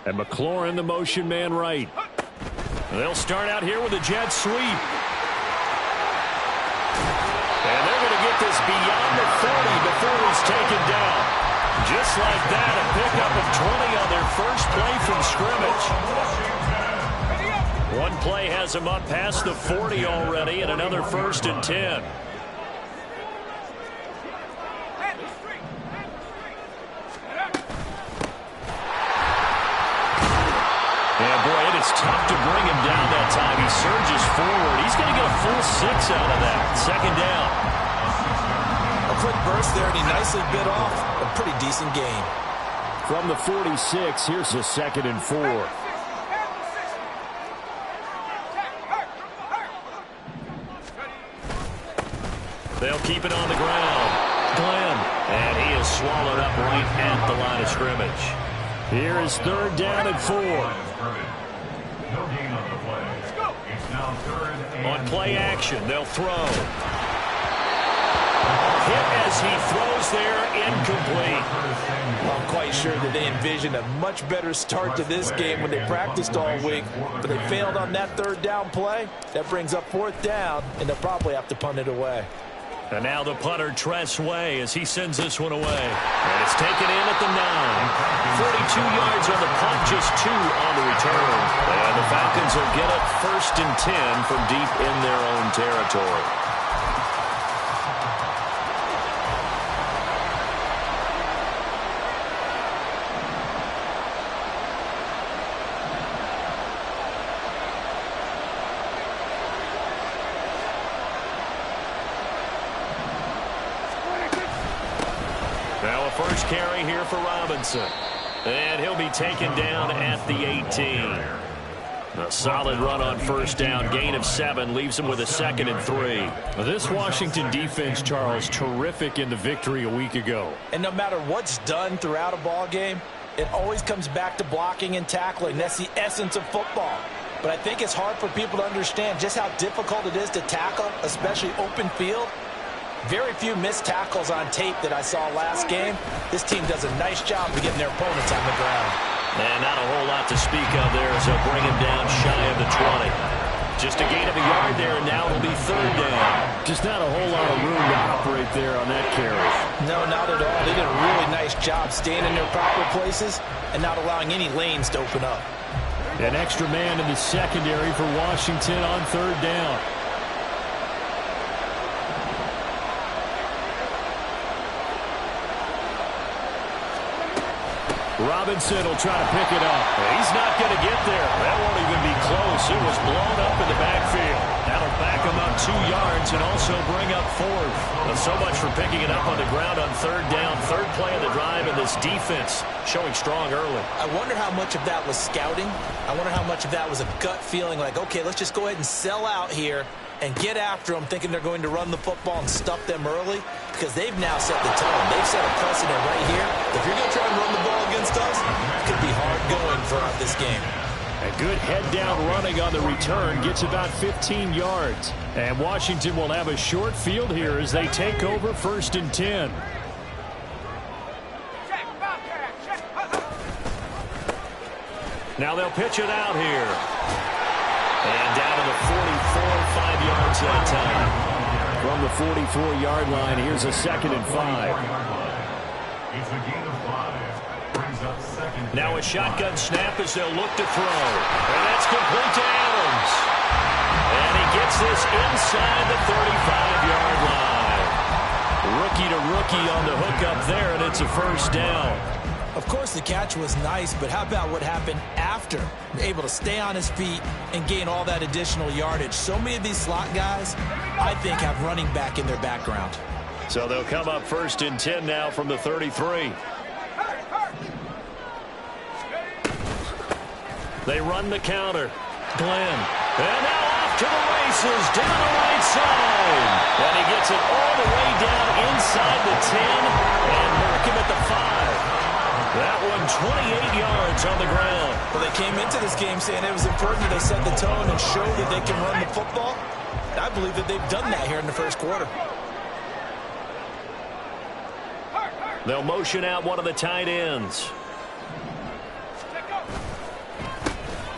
And McLaurin, the motion man right. They'll start out here with a jet sweep. And they're going to get this beyond the 40 before he's taken down. Just like that, a pickup of 20 on their first play from scrimmage. One play has him up past the 40 already, and another 1st and 10. And boy, it is tough to bring him down that time. He surges forward. He's going to get a full 6 out of that. 2nd down. A quick burst there, and he nicely bit off a pretty decent gain. From the 46, here's a 2nd and 4. They'll keep it on the ground. Glenn. And he is swallowed up right at the line of scrimmage. Here is 3rd down and 4. On play action, they'll throw. Hit as he throws there, incomplete. I'm quite sure that they envisioned a much better start to this game when they practiced all week, but they failed on that 3rd down play. That brings up 4th down, and they'll probably have to punt it away. And now the punter, Tress Way, as he sends this one away. And it's taken in at the 9. 42 yards on the punt, just 2 on the return. And the Falcons will get it 1st and 10 from deep in their own territory. Now a first carry here for Robinson. And he'll be taken down at the 18. A solid run on 1st down. Gain of 7 leaves him with a 2nd and 3. This Washington defense, Charles, terrific in the victory a week ago. And no matter what's done throughout a ball game, it always comes back to blocking and tackling. That's the essence of football. But I think it's hard for people to understand just how difficult it is to tackle, especially open field. Very few missed tackles on tape that I saw last game. This team does a nice job of getting their opponents on the ground. And not a whole lot to speak of there as they'll bring him down shy of the 20. Just a gain of a yard there, and now it'll be 3rd down. Just not a whole lot of room to operate there on that carry. No, not at all. They did a really nice job staying in their proper places and not allowing any lanes to open up. An extra man in the secondary for Washington on 3rd down. Robinson will try to pick it up. He's not going to get there. That won't even be close. It was blown up in the backfield. That'll back him up 2 yards and also bring up 4th. So much for picking it up on the ground on 3rd down. 3rd play of the drive, and this defense showing strong early. I wonder how much of that was scouting. I wonder how much of that was a gut feeling like, okay, let's just go ahead and sell out here and get after them, thinking they're going to run the football and stuff them early, because they've now set the tone. They've set a precedent right here. If you're going to try and run the ball against us, it could be hard going throughout this game. A good head-down running on the return gets about 15 yards. And Washington will have a short field here as they take over 1st and 10. Now they'll pitch it out here. And down to the 44, 5 yards that time. From the 44-yard line, here's a 2nd and 5. It's a gain of 5. Brings up 2nd. Now a shotgun snap as they'll look to throw. And that's complete to Adams. And he gets this inside the 35-yard line. Rookie to rookie on the hook up there, and it's a 1st down. Of course, the catch was nice, but how about what happened after? Able to stay on his feet and gain all that additional yardage. So many of these slot guys, I think, have running back in their background. So they'll come up 1st and 10 now from the 33. They run the counter. Glenn. And now off to the races down the right side. And he gets it all the way down inside the 10 and mark him at the 5. That one 28 yards on the ground. Well, they came into this game saying it was important that they set the tone and show that they can run the football. I believe that they've done that here in the 1st quarter. They'll motion out one of the tight ends.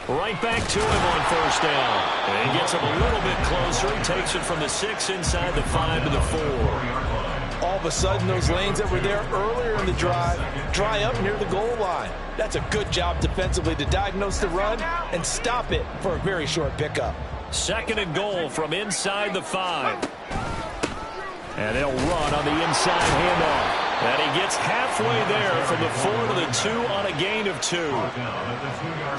Right back to him on first down. And he gets him a little bit closer. He takes it from the 6 inside the 5 to the 4. All of a sudden, those lanes that were there earlier in the drive dry up near the goal line. That's a good job defensively to diagnose the run and stop it for a very short pickup. 2nd and goal from inside the 5. And they'll run on the inside handoff. And he gets halfway there from the 4 to the 2 on a gain of 2.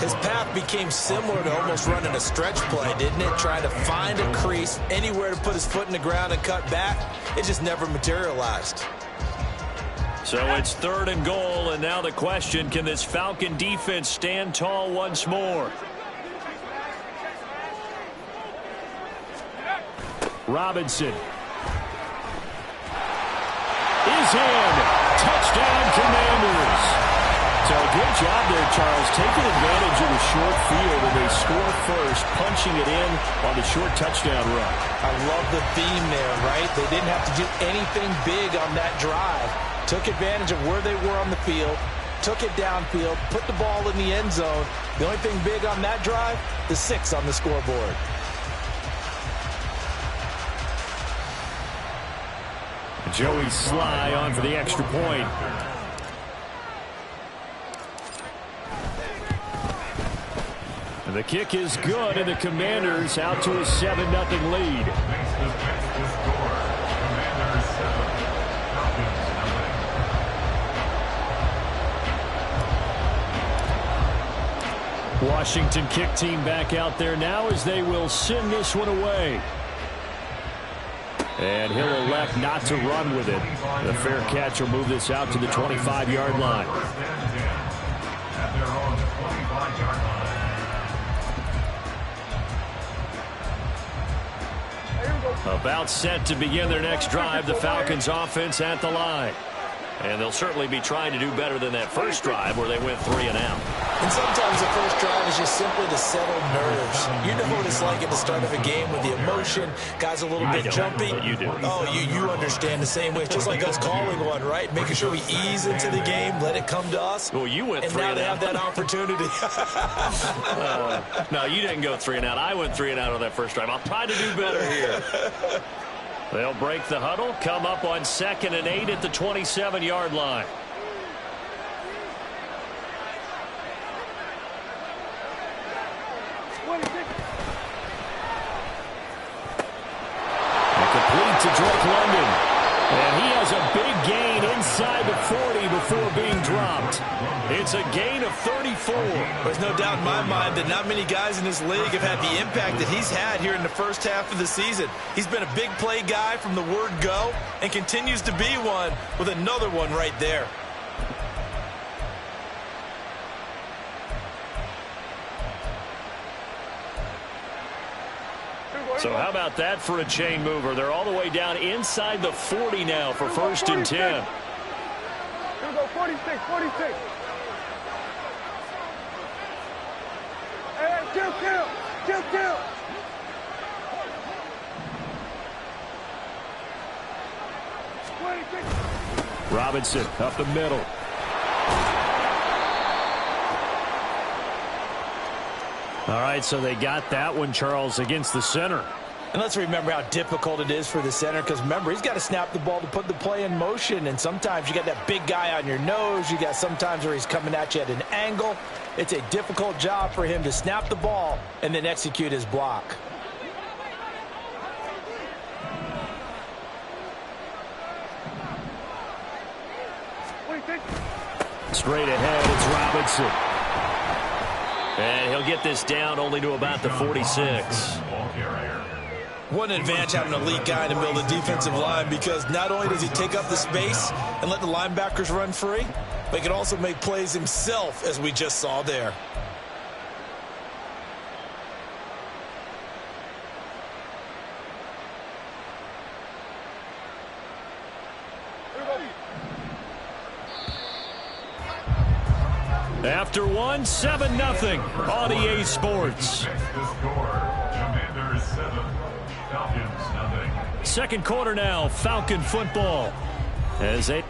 His path became similar to almost running a stretch play, didn't it? Trying to find a crease, anywhere to put his foot in the ground and cut back. It just never materialized. So it's 3rd and goal, and now the question, can this Falcon defense stand tall once more? Robinson is in. Touchdown, Commanders. So good job there, Charles, taking advantage of the short field, and they score first, punching it in on the short touchdown run. I love the theme there, right? They didn't have to do anything big on that drive. Took advantage of where they were on the field, took it downfield, put the ball in the end zone. The only thing big on that drive, the 6 on the scoreboard. Joey Sly on for the extra point. And the kick is good, and the Commanders out to a 7-0 lead. Washington kick team back out there now as they will send this one away. And he'll elect not to run with it. The fair catch will move this out to the 25-yard line. About set to begin their next drive, the Falcons offense at the line. And they'll certainly be trying to do better than that first drive where they went 3 and out. And sometimes the first drive is just simply to settle nerves. You know what it's like at the start of a game with the emotion. Guys a little bit jumpy. But you do. Oh, you understand the same way. It's just like us calling one, right? Making sure we ease into the game, let it come to us. Well, you went 3 and out. And now out. they have that opportunity. No, you didn't go 3 and out. I went 3 and out on that first drive. I'll try to do better here. They'll break the huddle, come up on 2nd and 8 at the 27-yard line. And complete to Drake London. And he has a big gain inside the 40 before being dropped. It's a gain of 34. There's no doubt in my mind that not many guys in this league have had the impact that he's had here in the first half of the season. He's been a big play guy from the word go and continues to be one with another one right there. So how about that for a chain mover? They're all the way down inside the 40 now for 1st and 10. Here we go, 46. Hey, kill. Robinson up the middle. All right, so they got that one, Charles, against the center. And let's remember how difficult it is for the center, because remember, he's got to snap the ball to put the play in motion, and sometimes you got that big guy on your nose. You got sometimes where he's coming at you at an angle. It's a difficult job for him to snap the ball and then execute his block. Straight ahead, it's Robinson. And he'll get this down only to about the 46. What an advantage having an elite guy in the middle of the defensive line, because not only does he take up the space and let the linebackers run free, but he can also make plays himself, as we just saw there. After one, 7-0 on EA Sports. Commanders 7, Falcons 0. Second quarter now, Falcon football. As they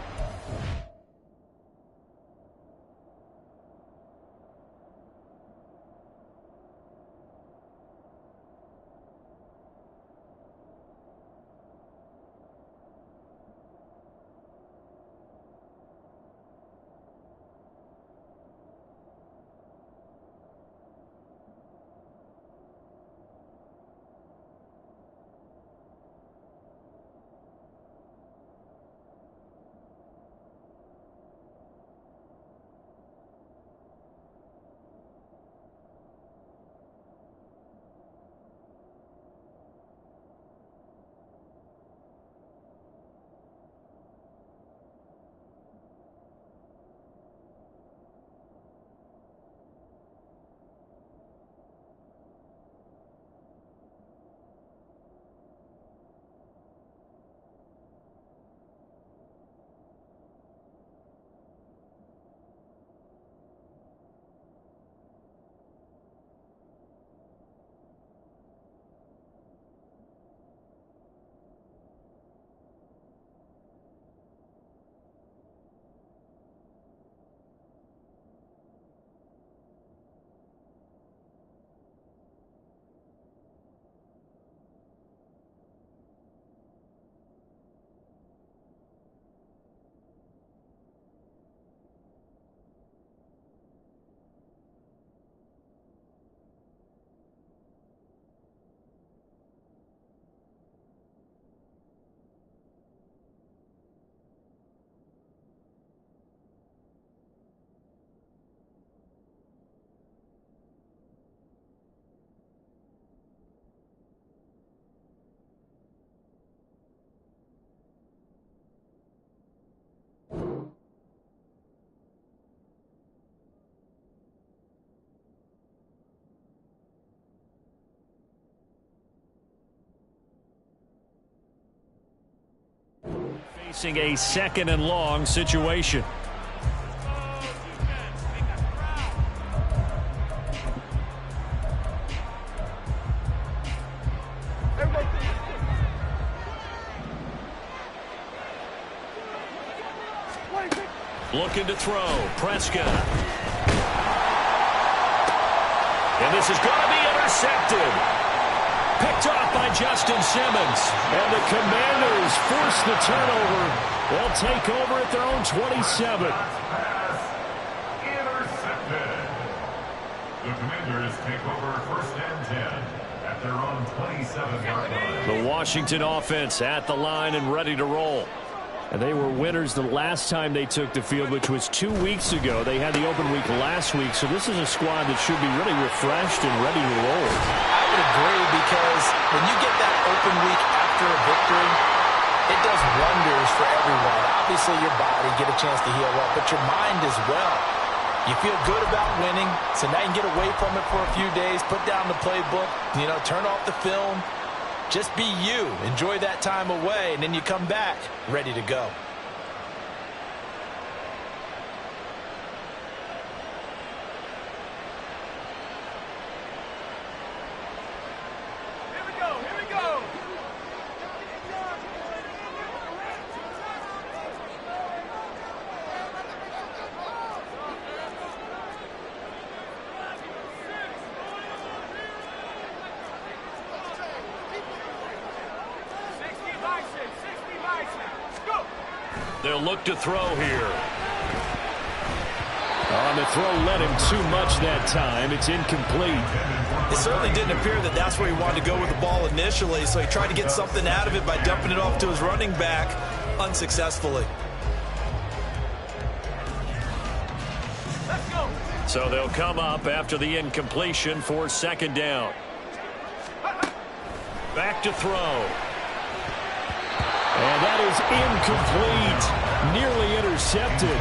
Facing a 2nd and long situation. Looking to throw. Prescott. And this is going to be intercepted. Picked off by Justin Simmons. And the Commanders force the turnover. They'll take over at their own 27. Intercepted. The Commanders take over 1st and 10 at their own 27-yard line. The Washington offense at the line and ready to roll. And they were winners the last time they took the field, which was 2 weeks ago. They had the open week last week, so this is a squad that should be really refreshed and ready to roll. I would agree, because when you get that open week after a victory, it does wonders for everyone. Obviously, your body, get a chance to heal up, but your mind as well. You feel good about winning, so now you can get away from it for a few days, put down the playbook, turn off the film. Just be you. Enjoy that time away, and then you come back ready to go. Here we go. Here we go. They'll look to throw here. On the throw led him too much that time. It's incomplete. It certainly didn't appear that that's where he wanted to go with the ball initially, so he tried to get something out of it by dumping it off to his running back unsuccessfully. Let's go. So they'll come up after the incompletion for 2nd down. Back to throw. And that is incomplete. Nearly intercepted.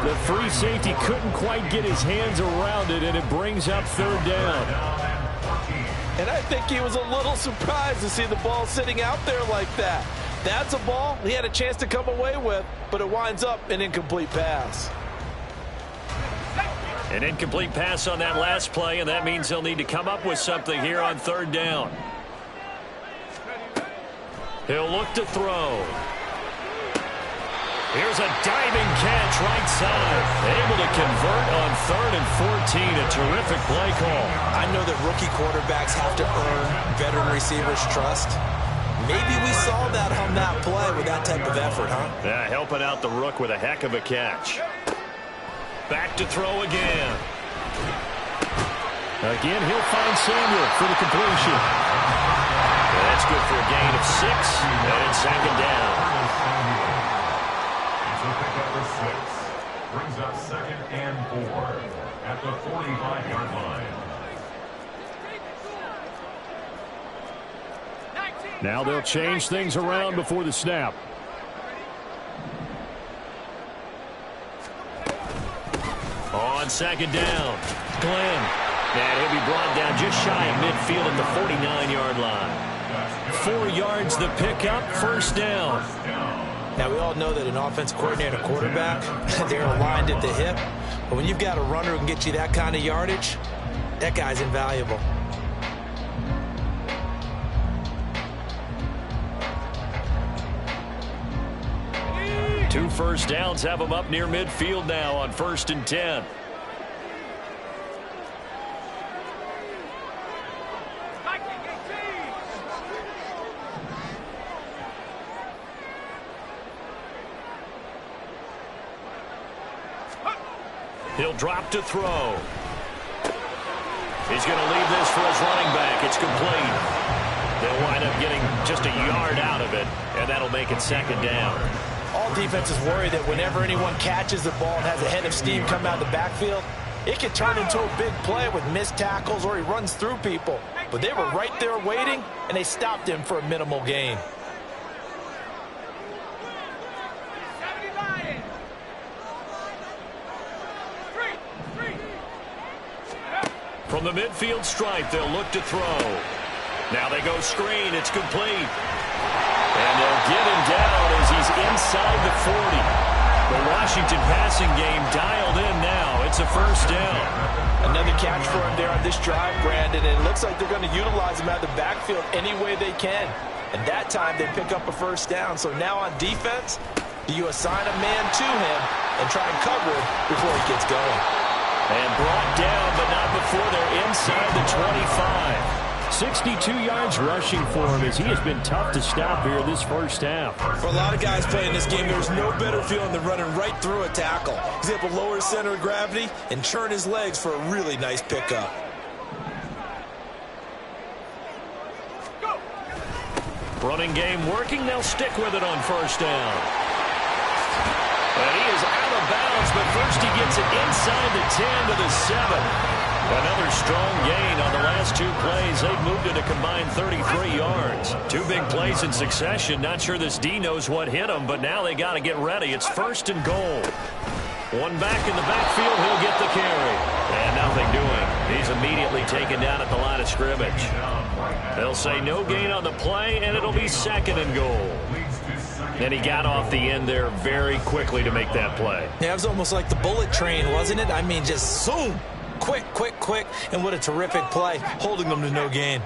The free safety couldn't quite get his hands around it, and it brings up 3rd down. And I think he was a little surprised to see the ball sitting out there like that. That's a ball he had a chance to come away with, but it winds up an incomplete pass. An incomplete pass on that last play, and that means they'll need to come up with something here on 3rd down. He'll look to throw. Here's a diving catch right side. Able to convert on 3rd and 14. A terrific play call. I know that rookie quarterbacks have to earn veteran receivers' trust. Maybe we saw that on that play with that type of effort, huh? Yeah, helping out the rook with a heck of a catch. Back to throw again. Again, he'll find Samuel for the completion. That's good for a gain of 6, and it's 2nd down. So pick up the 6. Brings up 2nd and 4 at the 45-yard line. Now they'll change things around before the snap. On 2nd down, Glenn. And he'll be brought down just shy of midfield at the 49-yard line. 4 yards the pickup, 1st down. Now, we all know that an offensive coordinator and a quarterback, they're aligned at the hip. But when you've got a runner who can get you that kind of yardage, that guy's invaluable. Two first downs have them up near midfield now on 1st and 10. He'll drop to throw. He's going to leave this for his running back. It's complete. They'll wind up getting just a yard out of it, and that'll make it 2nd down. All defenses worry that whenever anyone catches the ball and has a head of steam come out of the backfield, it can turn into a big play with missed tackles or he runs through people. But they were right there waiting, and they stopped him for a minimal gain. From the midfield stripe, they'll look to throw. Now they go screen. It's complete. And they'll get him down as he is inside the 40. The Washington passing game dialed in now. It's a first down. Another catch for him there on this drive, Brandon, and it looks like they're going to utilize him out of the backfield any way they can. And that time they pick up a first down. So now on defense, do you assign a man to him and try and cover him before he gets going? And brought down, but not before they're inside the 25. 62 yards rushing for him as he has been tough to stop here this first half. For a lot of guys playing this game, there's no better feeling than running right through a tackle. He's able to lower his center of gravity and churn his legs for a really nice pickup. Running game working. They'll stick with it on first down. And he is out of bounds, but first he gets it inside the 10 to the 7. Another strong gain on the last two plays. They've moved it a combined 33 yards. Two big plays in succession. Not sure this D knows what hit him, but now they got to get ready. It's first and goal. One back in the backfield. He'll get the carry. And nothing doing. He's immediately taken down at the line of scrimmage. They'll say no gain on the play, and it'll be second and goal. And he got off the end there very quickly to make that play. Yeah, it was almost like the bullet train, wasn't it? I mean, just zoom. Quick, quick, quick, and what a terrific play, holding them to no gain.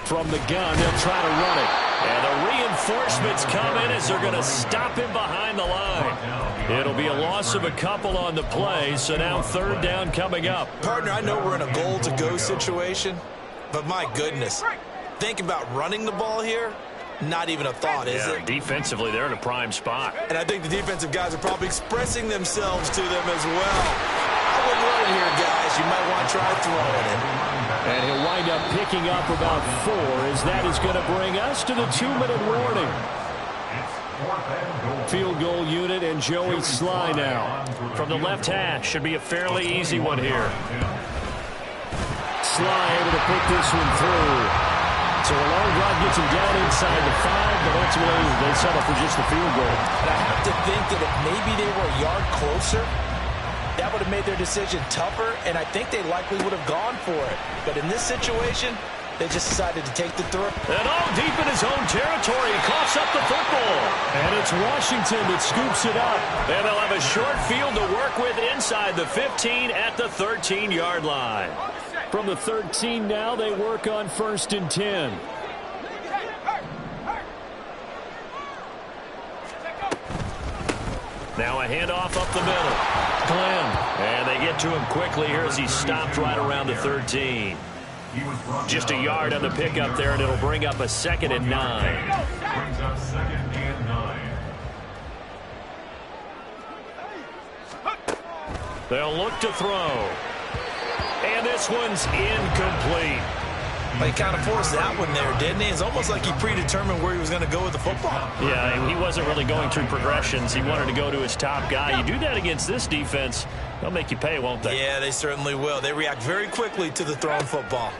From the gun, they'll try to run it. And the reinforcements come in as they're going to stop him behind the line. It'll be a loss of a couple on the play, so now third down coming up. Partner, I know we're in a goal-to-go situation, but my goodness, think about running the ball here. Not even a thought, is it? Defensively, they're in a prime spot. And I think the defensive guys are probably expressing themselves to them as well. I wouldn't run it here, guys. You might want to try throwing it. And he'll wind up picking up about 4, as that is going to bring us to the 2-minute warning. Field goal unit and Joey Sly now. From the left hash, should be a fairly easy one here. Sly able to put this one through. So a long drive gets him down inside the 5, but ultimately they settle for just the field goal. And I have to think that if maybe they were a yard closer, that would have made their decision tougher, and I think they likely would have gone for it. But in this situation, they just decided to take the throw. And all deep in his own territory, he coughs up the football. And it's Washington that scoops it up. And they'll have a short field to work with inside the 15 at the 13-yard line. From the 13 now, they work on first and 10. Now a handoff up the middle. Glenn. And they get to him quickly here as he stopped right around the 13. Just a yard on the pickup there, and it'll bring up a second and 9. Brings up second and 9. They'll look to throw. And this one's incomplete. He kind of forced that one there, didn't he? It's almost like he predetermined where he was going to go with the football. Yeah, he wasn't really going through progressions. He wanted to go to his top guy. You do that against this defense, they'll make you pay, won't they? Yeah, they certainly will. They react very quickly to the thrown football.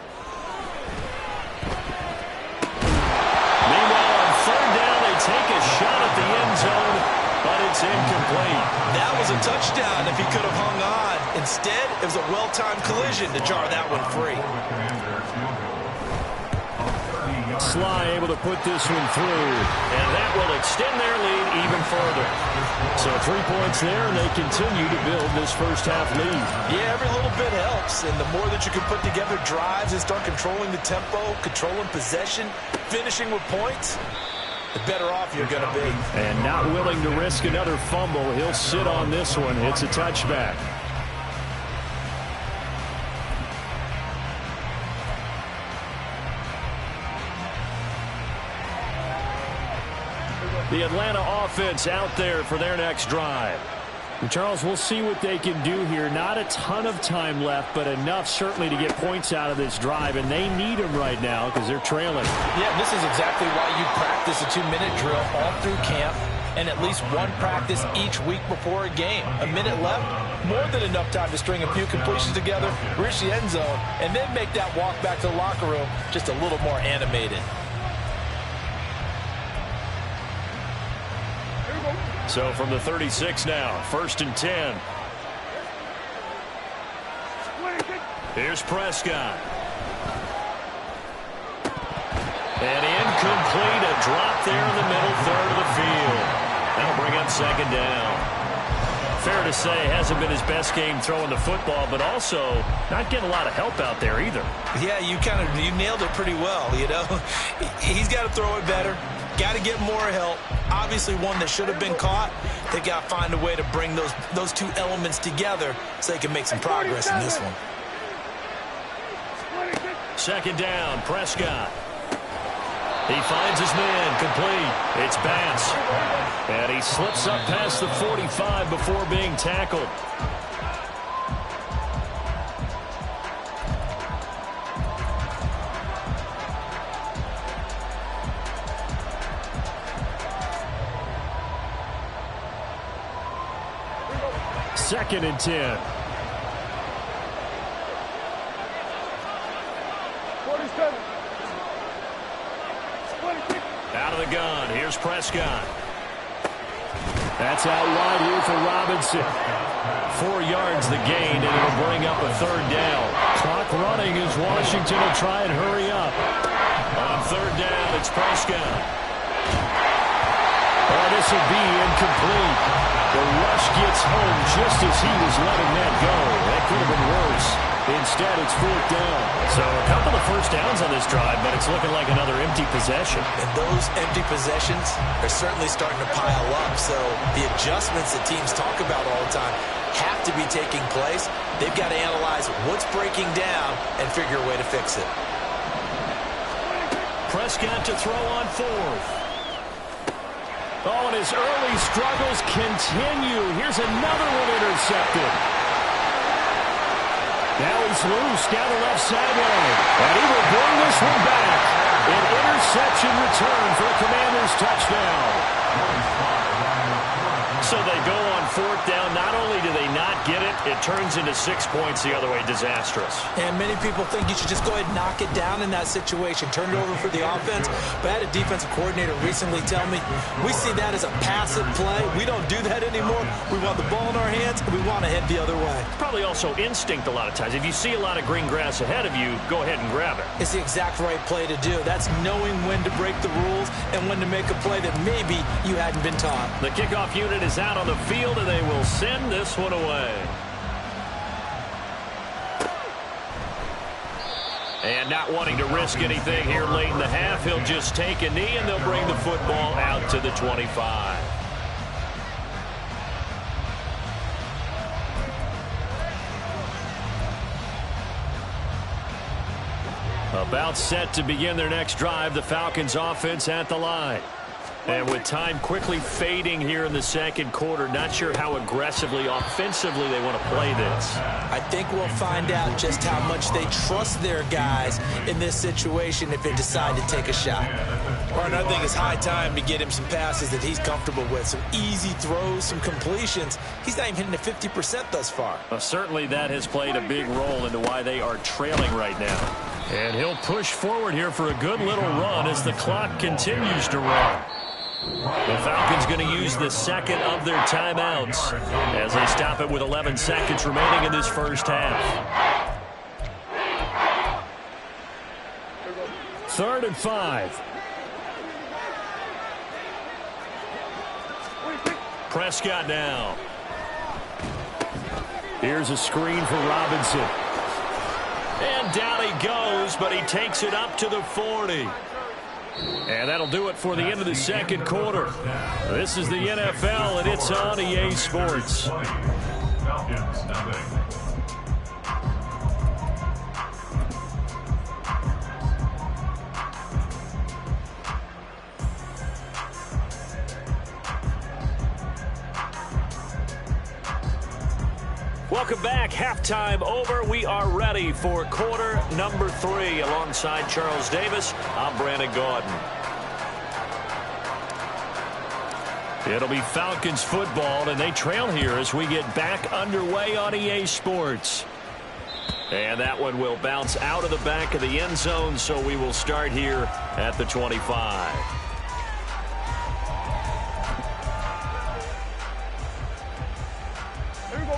Meanwhile, on third down, they take a shot at the end zone, but it's incomplete. That was a touchdown if he could have hung on. Instead, it was a well-timed collision to jar that one free. Sly able to put this one through, and that will extend their lead even further. So 3 points there, and they continue to build this first half lead. Yeah, every little bit helps, and the more that you can put together drives and start controlling the tempo, controlling possession, finishing with points, the better off you're going to be. And not willing to risk another fumble, he'll sit on this one. It's a touchback. The Atlanta offense out there for their next drive. And Charles, we'll see what they can do here. Not a ton of time left, but enough certainly to get points out of this drive, and they need them right now because they're trailing. Yeah, this is exactly why you practice a 2-minute drill all through camp and at least one practice each week before a game. A minute left, more than enough time to string a few completions together, reach the end zone, and then make that walk back to the locker room just a little more animated. So from the 36 now, first and 10. Here's Prescott. And incomplete, a drop there in the middle third of the field. That'll bring up second down. Fair to say, hasn't been his best game throwing the football, but also not getting a lot of help out there either. Yeah, you nailed it pretty well, you know. He's got to throw it better. Got to get more help. Obviously one that should have been caught. They got to find a way to bring those two elements together so they can make some progress in this one. Second down, Prescott. He finds his man, complete. It's Bass. And he slips up past the 45 before being tackled. Second and 10. 47. Out of the gun. Here's Prescott. That's out wide here for Robinson. 4 yards the gain, and it'll bring up a third down. Clock running as Washington will try and hurry up. On third down, it's Prescott. Oh, this will be incomplete. The rush gets home just as he was letting that go. That could have been worse. Instead, it's fourth down. So a couple of first downs on this drive, but it's looking like another empty possession. And those empty possessions are certainly starting to pile up. So the adjustments that teams talk about all the time have to be taking place. They've got to analyze what's breaking down and figure a way to fix it. Prescott to throw on fourth. Oh, and his early struggles continue. Here's another one intercepted. Now he's loose down the left sideline. And he will bring this one back. An interception return for the Commanders' touchdown. So they go on fourth down. Not only do they not get it, it turns into 6 points the other way. Disastrous. And many people think you should just go ahead and knock it down in that situation. Turn it over for the offense. But I had a defensive coordinator recently tell me, we see that as a passive play. We don't do that anymore. We want the ball in our hands, and we want to head the other way. Probably also instinct a lot of times. If you see a lot of green grass ahead of you, go ahead and grab it. It's the exact right play to do. That's knowing when to break the rules and when to make a play that maybe you hadn't been taught. The kickoff unit is out on the field, and they will send this one away. And not wanting to risk anything here late in the half, he'll just take a knee, and they'll bring the football out to the 25. About set to begin their next drive, the Falcons offense at the line. And with time quickly fading here in the second quarter, not sure how aggressively, offensively they want to play this. I think we'll find out just how much they trust their guys in this situation if they decide to take a shot. Or I think it's high time to get him some passes that he's comfortable with. Some easy throws, some completions. He's not even hitting the 50% thus far. Well, certainly that has played a big role into why they are trailing right now. And he'll push forward here for a good little run as the clock continues to run. The Falcons going to use the second of their timeouts as they stop it with 11 seconds remaining in this first half. 3rd and 5. Prescott now. Here's a screen for Robinson. And down he goes, but he takes it up to the 40. And that'll do it for the end of the second quarter. This is the NFL, and it's on EA Sports. Falcons, nothing. Welcome back. Halftime over. We are ready for quarter number 3. Alongside Charles Davis, I'm Brandon Gaudin. It'll be Falcons football, and they trail here as we get back underway on EA Sports. And that one will bounce out of the back of the end zone, so we will start here at the 25.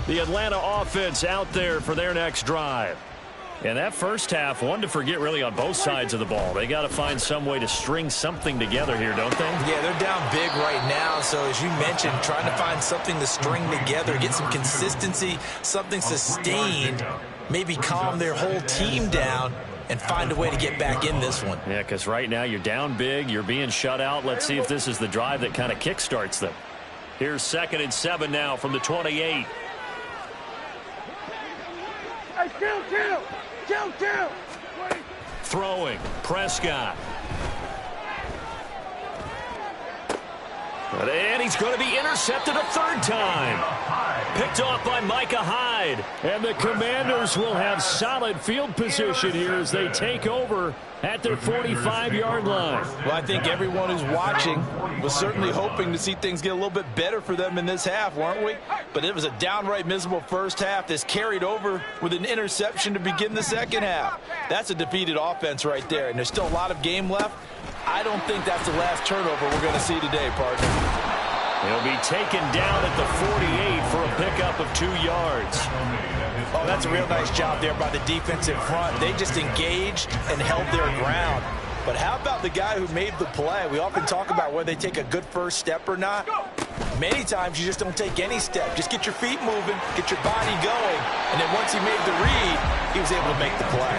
The Atlanta offense out there for their next drive. And that first half, one to forget really on both sides of the ball. They got to find some way to string something together here, don't they? Yeah, they're down big right now. So as you mentioned, trying to find something to string together, get some consistency, something sustained, maybe calm their whole team down and find a way to get back in this one. Yeah, because right now you're down big, you're being shut out. Let's see if this is the drive that kind of kickstarts them. Here's 2nd and 7 now from the 28. Hey, chill. Throwing, Prescott. And he's going to be intercepted a 3rd time. Picked off by Micah Hyde. And the Commanders will have solid field position here as they take over at their 45-yard line. Well, I think everyone who's watching was certainly hoping to see things get a little bit better for them in this half, weren't we? But it was a downright miserable first half. This carried over with an interception to begin the second half. That's a defeated offense right there, and there's still a lot of game left. I don't think that's the last turnover we're going to see today, partner. He'll be taken down at the 48 for a pickup of 2 yards. Oh, that's a real nice job there by the defensive front. They just engaged and held their ground. But how about the guy who made the play? We often talk about whether they take a good first step or not. Many times you just don't take any step. Just get your feet moving, get your body going, and then once he made the read, he was able to make the play.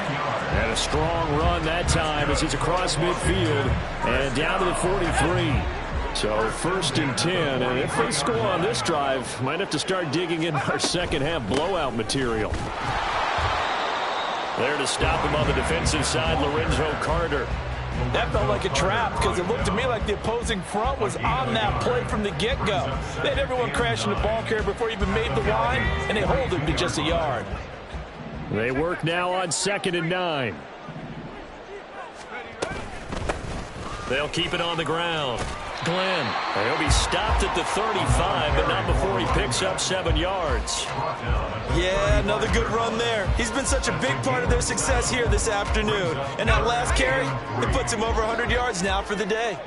And a strong run that time as he's across midfield and down to the 43. So 1st and 10, and if they score on this drive, might have to start digging in our second half blowout material. There to stop him on the defensive side, Lorenzo Carter. That felt like a trap because it looked to me like the opposing front was on that play from the get-go. They had everyone crashing the ball carrier before he even made the line, and they hold him to just a yard. They work now on 2nd and 9. They'll keep it on the ground. Glenn, he'll be stopped at the 35, but not before he picks up 7 yards. Yeah, another good run there. He's been such a big part of their success here this afternoon. And that last carry, it puts him over 100 yards now for the day.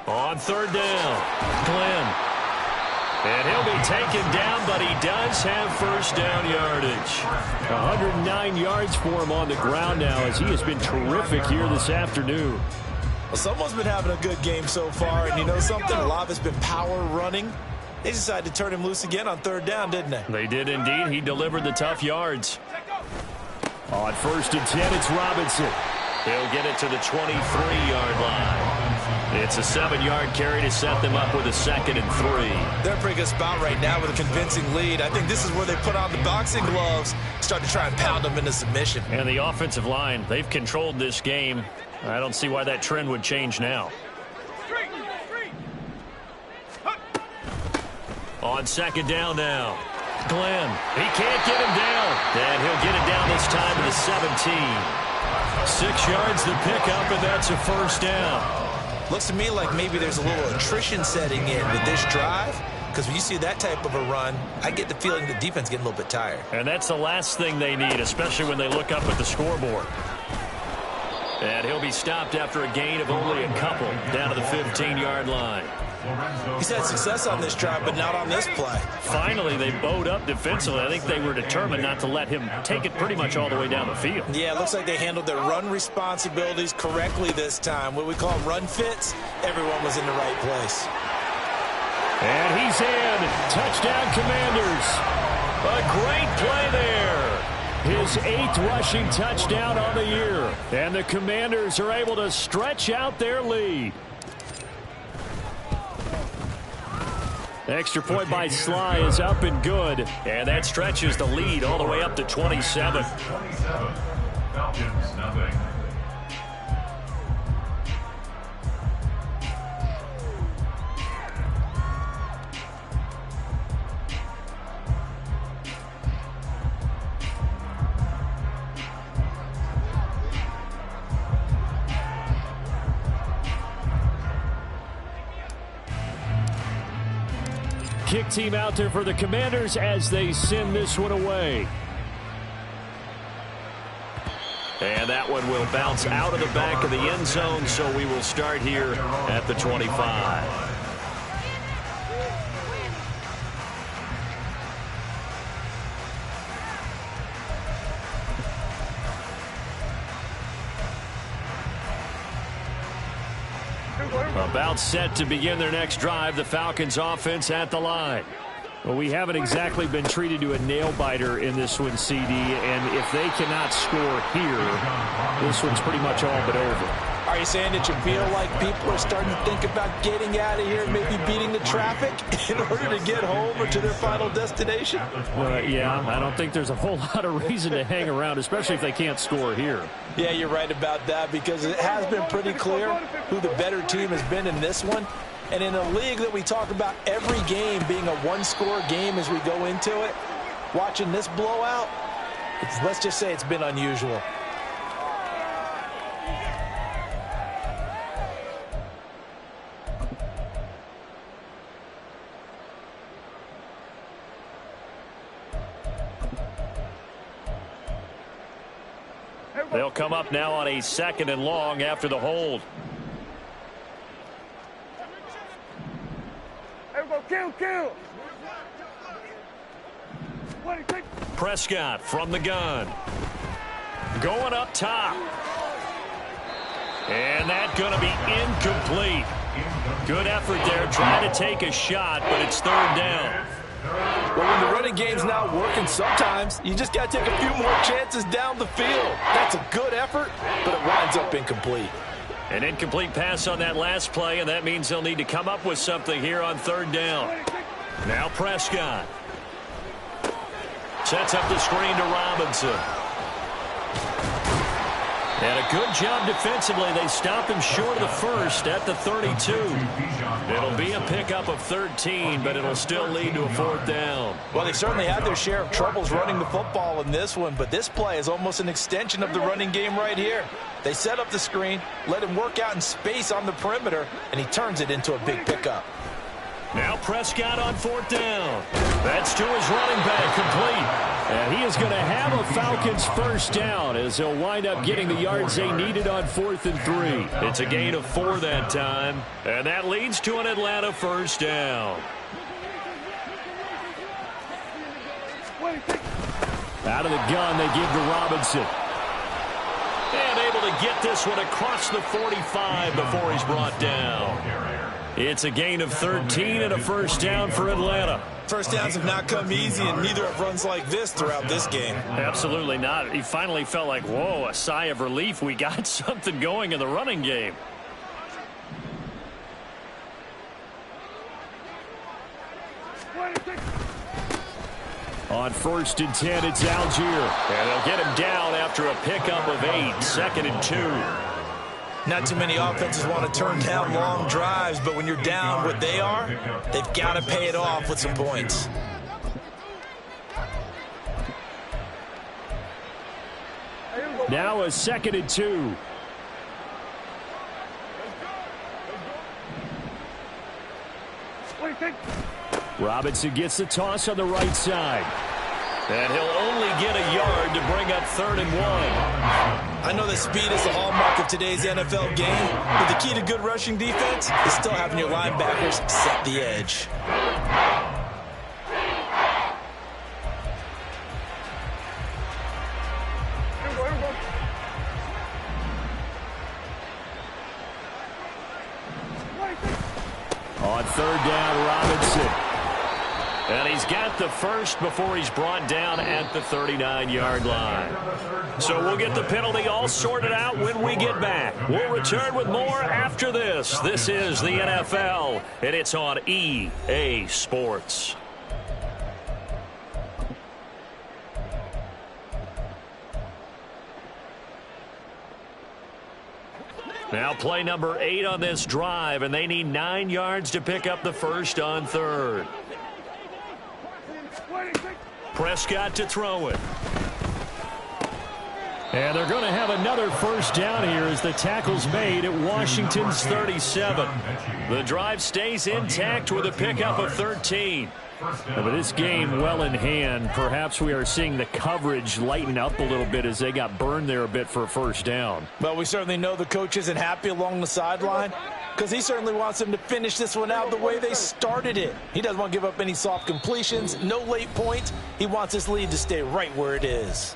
On 3rd down, Glenn. And he'll be taken down, but he does have 1st down yardage. 109 yards for him on the ground now as he has been terrific here this afternoon. Well, someone's been having a good game so far, and you know something? A lot of it's been power running. They decided to turn him loose again on 3rd down, didn't they? They did indeed. He delivered the tough yards. On 1st and 10, it's Robinson. He'll get it to the 23-yard line. It's a 7-yard carry to set them up with a 2nd and 3. They're in a pretty good spot right now with a convincing lead. I think this is where they put on the boxing gloves, start to try and pound them into submission. And the offensive line, they've controlled this game. I don't see why that trend would change now. On 2nd down now. Glenn, he can't get him down. And he'll get it down this time to the 17. 6 yards to pick up, and that's a 1st down. Looks to me like maybe there's a little attrition setting in with this drive, because when you see that type of a run, I get the feeling the defense getting a little bit tired. And that's the last thing they need, especially when they look up at the scoreboard. And he'll be stopped after a gain of only a couple down to the 15-yard line. He's had success on this drive, but not on this play. Finally, they bowed up defensively. I think they were determined not to let him take it pretty much all the way down the field. Yeah, it looks like they handled their run responsibilities correctly this time. What we call run fits, everyone was in the right place. And he's in. Touchdown, Commanders. A great play there. His 8th rushing touchdown on the year. And the Commanders are able to stretch out their lead. Extra point by Sly is up and good. And that stretches the lead all the way up to 27. 27. Falcons, nothing. Kick team out there for the Commanders as they send this one away. And that one will bounce out of the back of the end zone, so we will start here at the 25. About set to begin their next drive, the Falcons offense at the line. Well, we haven't exactly been treated to a nail-biter in this one, CD, and if they cannot score here, this one's pretty much all but over. Are you saying that you feel like people are starting to think about getting out of here, maybe beating the traffic in order to get home or to their final destination? Yeah, I don't think there's a whole lot of reason to hang around, especially if they can't score here. Yeah, you're right about that, because it has been pretty clear who the better team has been in this one. And in a league that we talk about every game being a one-score game as we go into it, watching this blowout, let's just say it's been unusual. They'll come up now on a 2nd and long after the hold. Kill. Prescott from the gun. Going up top. And that's going to be incomplete. Good effort there, trying to take a shot, but it's 3rd down. Well, when the running game's not working, sometimes you just got to take a few more chances down the field. That's a good effort, but it winds up incomplete. An incomplete pass on that last play, and that means they'll need to come up with something here on 3rd down. Now Prescott. Sets up the screen to Robinson. And a good job defensively. They stop him short of the first at the 32. It'll be a pickup of 13, but it'll still lead to a 4th down. Well, they certainly had their share of troubles running the football in this one, but this play is almost an extension of the running game right here. They set up the screen, let him work out in space on the perimeter, and he turns it into a big pickup. Now Prescott on 4th down. That's to his running back, complete. And he is going to have a Falcons 1st down as he'll wind up getting the yards they needed on 4th and 3. It's a gain of 4 that time, and that leads to an Atlanta 1st down. Out of the gun, they give to Robinson. And able to get this one across the 45 before he's brought down. It's a gain of 13 and a 1st down for Atlanta. First downs have not come easy, and neither have runs like this throughout this game. Absolutely not. He finally felt like, whoa, a sigh of relief. We got something going in the running game. On 1st and 10, it's Algier. And they'll get him down after a pickup of 8, 2nd and 2. Not too many offenses want to turn down long drives, but when you're down what they are, they've got to pay it off with some points. Now a 2nd and 2. Robinson gets the toss on the right side. And he'll only get a yard to bring up 3rd and 1. I know that speed is the hallmark of today's NFL game, but the key to good rushing defense is still having your linebackers set the edge. On 3rd down, Robinson. And he's got the first before he's brought down at the 39-yard line. So we'll get the penalty all sorted out when we get back. We'll return with more after this. This is the NFL, and it's on EA Sports. Now play number 8 on this drive, and they need 9 yards to pick up the first on 3rd. Prescott to throw it. And they're going to have another 1st down here as the tackle's made at Washington's 37. The drive stays intact with a pickup of 13. But this game well in hand, perhaps we are seeing the coverage lighten up a little bit as they got burned there a bit for a 1st down. Well, we certainly know the coach isn't happy along the sideline because he certainly wants them to finish this one out the way they started it. He doesn't want to give up any soft completions, no late points. He wants his lead to stay right where it is.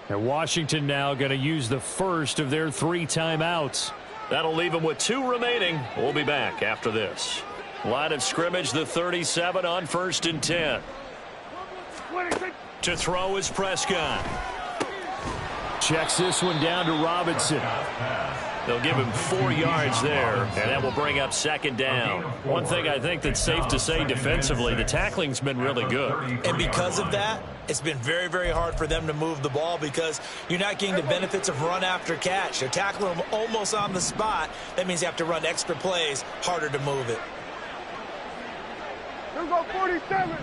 And Washington now going to use the first of their 3 timeouts. That'll leave him with 2 remaining. We'll be back after this. Line of scrimmage, the 37 on 1st and 10. To throw is Prescott. Checks this one down to Robinson. They'll give him 4 yards there, and that will bring up 2nd down. One thing I think that's safe to say defensively, the tackling's been really good. And because of that, it's been very, very hard for them to move the ball because you're not getting the benefits of run after catch. They're tackling them almost on the spot. That means you have to run extra plays, harder to move it. Here we go, 47.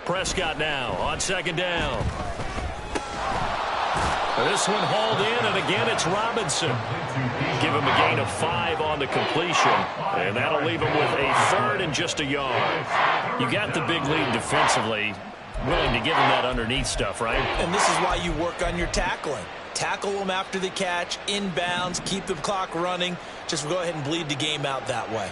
Prescott now on 2nd down. This one hauled in, and again it's Robinson. Give him a gain of 5 on the completion, and that'll leave him with a 3rd and just a yard. You got the big lead defensively, willing to give him that underneath stuff, right? And this is why you work on your tackling. Tackle them after the catch, inbounds, keep the clock running. Just go ahead and bleed the game out that way.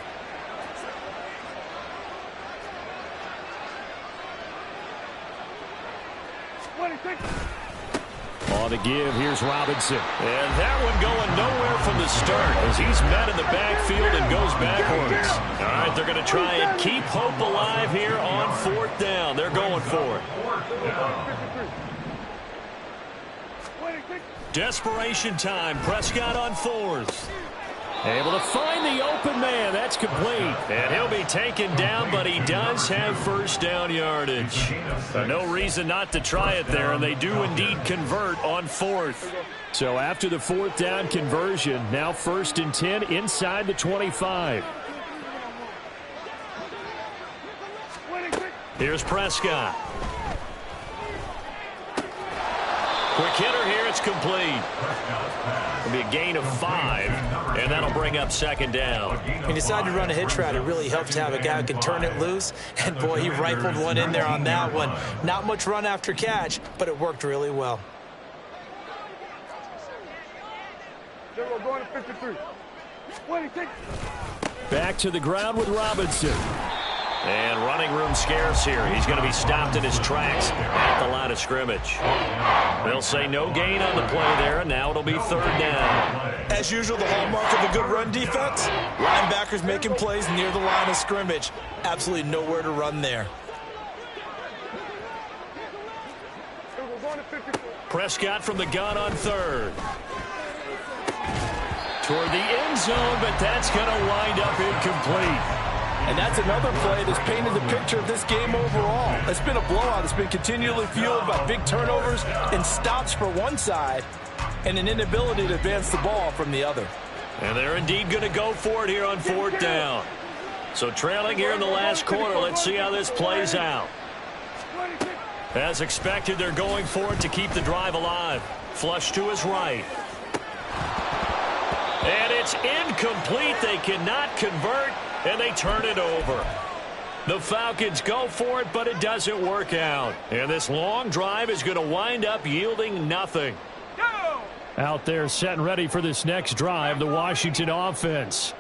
On the give, here's Robinson. And that one going nowhere from the start as he's met in the backfield and goes backwards. All right, they're going to try and keep hope alive here on 4th down. They're going for it. Desperation time. Prescott on 4th. Able to find the open man. That's complete. And he'll be taken down, but he does have 1st down yardage. No reason not to try it there, and they do indeed convert on 4th. So after the 4th down conversion, now 1st and 10 inside the 25. Here's Prescott. Quick hitter here. It's complete. It'll be a gain of 5, and that'll bring up 2nd down. When you decide to run a hitch route, it really helps to have a guy who can turn it loose. And, boy, he rifled one in there on that one. Not much run after catch, but it worked really well. We're going to 53. 26. Back to the ground with Robinson. And running room scarce here. He's going to be stopped in his tracks at the line of scrimmage. They'll say no gain on the play there, and now it'll be 3rd down. As usual, the hallmark of a good run defense, linebackers making plays near the line of scrimmage. Absolutely nowhere to run there. Prescott from the gun on 3rd. Toward the end zone, but that's going to wind up incomplete. And that's another play that's painted the picture of this game overall. It's been a blowout. It's been continually fueled by big turnovers and stops for one side and an inability to advance the ball from the other. And they're indeed going to go for it here on 4th down. So trailing here in the last quarter, let's see how this plays out. As expected, they're going for it to keep the drive alive. Flush to his right. And it's incomplete. They cannot convert. And they turn it over. The Falcons go for it, but it doesn't work out. And this long drive is going to wind up yielding nothing. Go! Out there set and ready for this next drive, the Washington offense.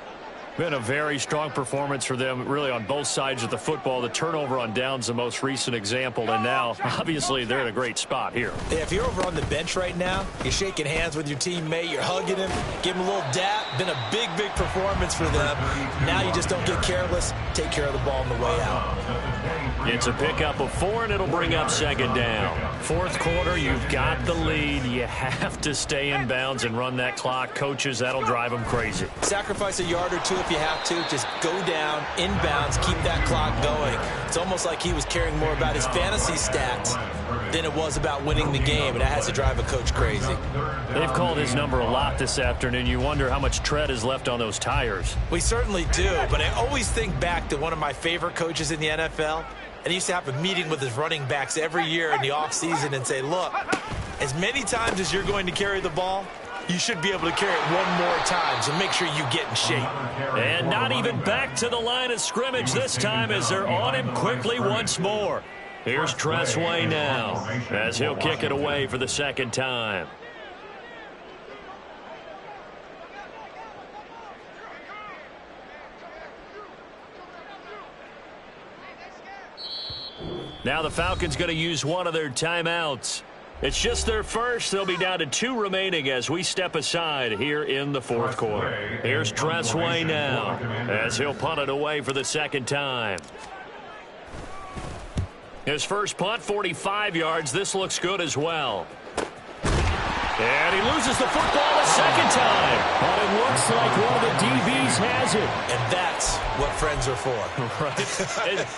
Been a very strong performance for them, really, on both sides of the football. The turnover on downs, the most recent example, and now, obviously, they're in a great spot here. Yeah, if you're over on the bench right now, you're shaking hands with your teammate, you're hugging him, give him a little dap. Been a big, big performance for them. Now you just don't get careless. Take care of the ball on the way out. It's a pickup of 4, and it'll bring up 2nd down. 4th quarter, you've got the lead. You have to stay in bounds and run that clock. Coaches, that'll drive them crazy. Sacrifice a yard or two if you have to. Just go down, inbounds, keep that clock going. It's almost like he was caring more about his fantasy stats than it was about winning the game, and that has to drive a coach crazy. They've called his number a lot this afternoon. You wonder how much tread is left on those tires. We certainly do, but I always think back to one of my favorite coaches in the NFL, and he used to have a meeting with his running backs every year in the offseason and say, look, as many times as you're going to carry the ball, you should be able to carry it one more time, so make sure you get in shape. And not even back to the line of scrimmage this time as they're on him quickly once more. Here's Tressway now as he'll kick it away for the 2nd time. Now the Falcons going to use one of their timeouts. It's just their first. They'll be down to 2 remaining as we step aside here in the fourth quarter. Here's Tressway now as he'll punt it away for the second time. His first punt, 45 yards. This looks good as well. And he loses the football a second time. But it looks like one of the DBs has it. And that's what friends are for. Right.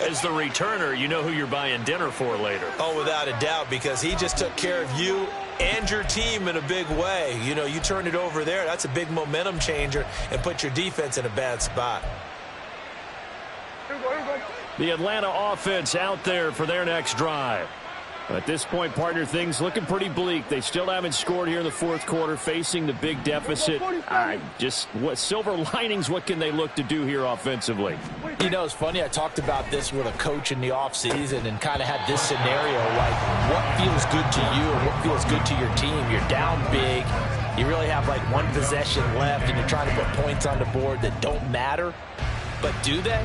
As the returner, you know who you're buying dinner for later. Oh, without a doubt, because he just took care of you and your team in a big way. You know, you turn it over there. That's a big momentum changer and put your defense in a bad spot. The Atlanta offense out there for their next drive. At this point, partner, things looking pretty bleak. They still haven't scored here in the fourth quarter, facing the big deficit. What silver linings, what can they look to do here offensively? You know, it's funny. I talked about this with a coach in the offseason and kind of had this scenario, like what feels good to you and what feels good to your team. You're down big. You really have like one possession left, and you're trying to put points on the board that don't matter. But do they?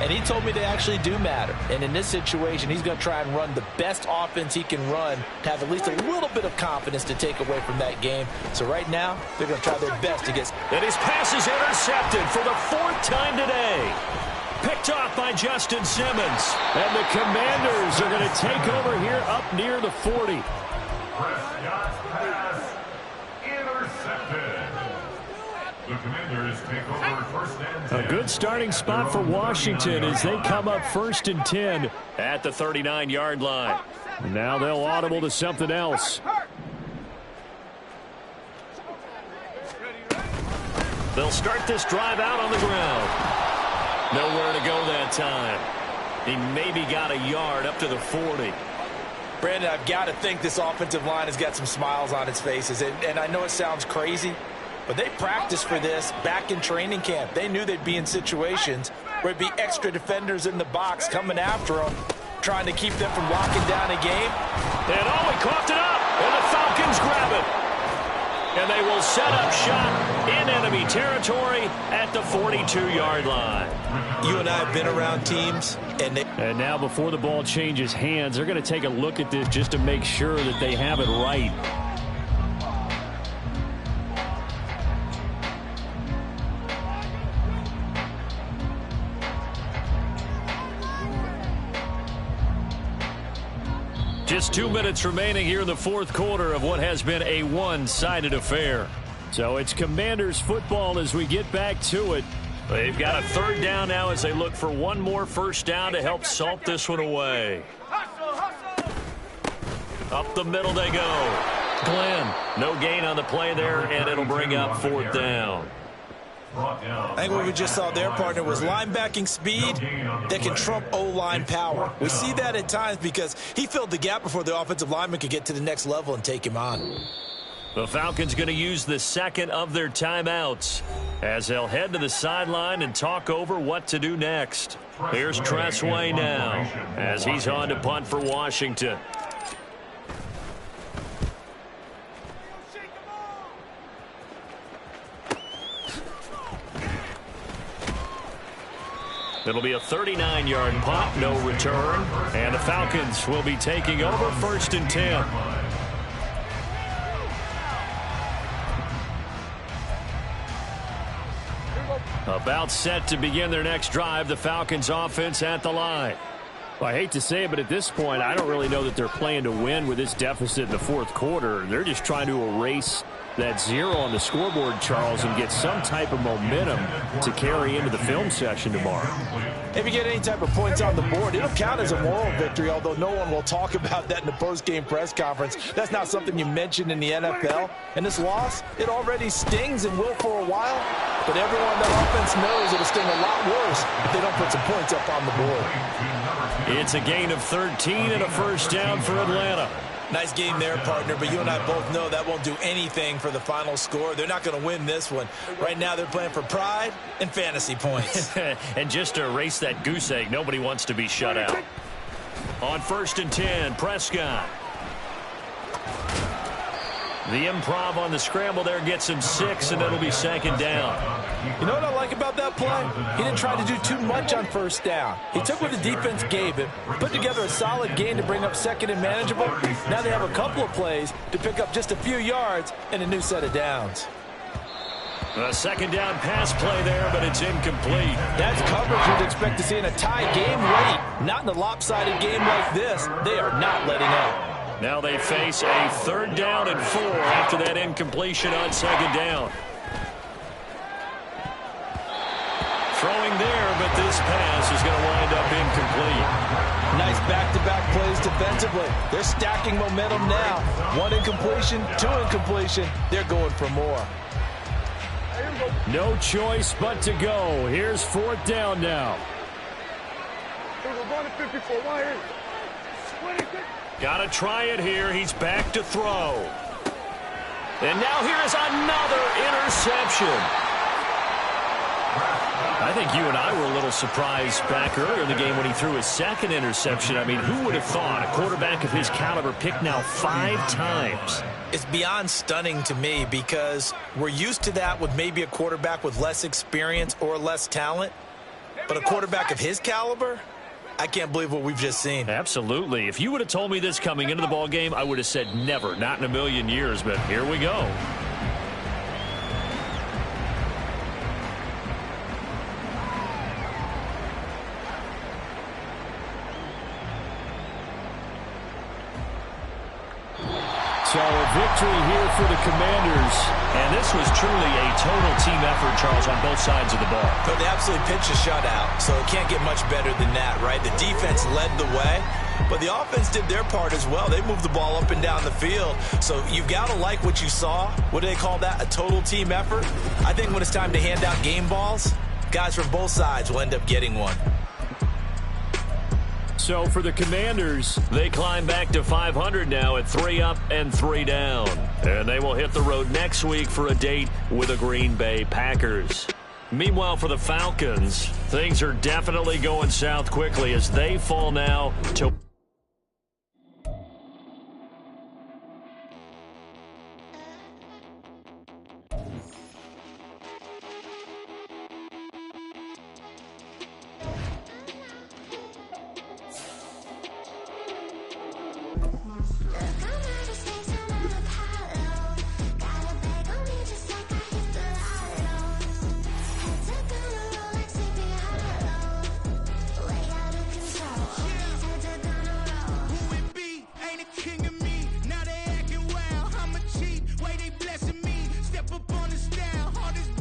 And he told me they actually do matter. And in this situation, he's going to try and run the best offense he can run to have at least a little bit of confidence to take away from that game. So right now, they're going to try their best to get... And his pass is intercepted for the 4th time today. Picked off by Justin Simmons. And the Commanders are going to take over here up near the 40. Prescott's pass intercepted. The Commanders take over first and 10. A good starting spot for Washington as they come up 1st and 10 at the 39-yard line. And now they'll audible to something else. They'll start this drive out on the ground. Nowhere to go that time. He maybe got a yard up to the 40. Brandon, I've got to think this offensive line has got some smiles on its faces. And I know it sounds crazy, but they practiced for this back in training camp. They knew they'd be in situations where it'd be extra defenders in the box coming after them, trying to keep them from locking down a game. And he coughed it up, and the Falcons grab it. And they will set up shop in enemy territory at the 42-yard line. You and I have been around teams, and now before the ball changes hands, they're going to take a look at this just to make sure that they have it right. Just 2 minutes remaining here in the fourth quarter of what has been a one-sided affair. So it's Commanders football as we get back to it. They've got a 3rd down now as they look for one more first down to help salt this one away. Up the middle they go. Glenn, no gain on the play there, and it'll bring up 4th down. I think what we just saw their partner was linebacking speed that can trump O-line power. We see that at times because he filled the gap before the offensive lineman could get to the next level and take him on. The Falcons going to use the second of their timeouts as they'll head to the sideline and talk over what to do next. Here's Tressway now as he's on to punt for Washington. It'll be a 39-yard punt, no return. And the Falcons will be taking over 1st and 10. About set to begin their next drive, the Falcons offense at the line. Well, I hate to say it, but at this point, I don't really know that they're playing to win with this deficit in the fourth quarter. They're just trying to erase that 0 on the scoreboard, Charles, and get some type of momentum to carry into the film session tomorrow. If you get any type of points on the board, it'll count as a moral victory, although no one will talk about that in the post-game press conference. That's not something you mentioned in the NFL. And this loss, it already stings and will for a while, but everyone that offense knows it'll sting a lot worse if they don't put some points up on the board. It's a gain of 13 and a first down for Atlanta. Nice game there, partner, but you and I both know that won't do anything for the final score. They're not going to win this one. Right now they're playing for pride and fantasy points. And just to erase that goose egg, nobody wants to be shut out. On 1st and 10, Prescott. The improv on the scramble there gets him 6, and it'll be second down. You know what I like about that play? He didn't try to do too much on first down. He took what the defense gave him, put together a solid gain to bring up second and manageable. Now they have a couple of plays to pick up just a few yards and a new set of downs. A second down pass play there, but it's incomplete. That's coverage you'd expect to see in a tie game late. Not in a lopsided game like this. They are not letting up. Now they face a 3rd down and 4 after that incompletion on second down. Throwing there, but this pass is going to wind up incomplete. Nice back-to-back plays defensively. They're stacking momentum now. 1 incompletion, 2 incompletion. They're going for more. No choice but to go. Here's 4th down now. We're going to 54. Right here. 26. Got to try it here. He's back to throw. And now here is another interception. I think you and I were a little surprised back earlier in the game when he threw his 2nd interception. I mean, who would have thought a quarterback of his caliber picked now 5 times? It's beyond stunning to me because we're used to that with maybe a quarterback with less experience or less talent. But a quarterback of his caliber, I can't believe what we've just seen. Absolutely. If you would have told me this coming into the ball game, I would have said never, not in a million years, but here we go. So a victory here for the Commanders. And this was truly a total team effort, Charles, on both sides of the ball. But they absolutely pitched a shutout, so it can't get much better than that, right? The defense led the way, but the offense did their part as well. They moved the ball up and down the field. So you've got to like what you saw. What do they call that? A total team effort? I think when it's time to hand out game balls, guys from both sides will end up getting one. So for the Commanders, they climb back to 500 now at 3 up and 3 down. And they will hit the road next week for a date with the Green Bay Packers. Meanwhile, for the Falcons, things are definitely going south quickly as they fall now to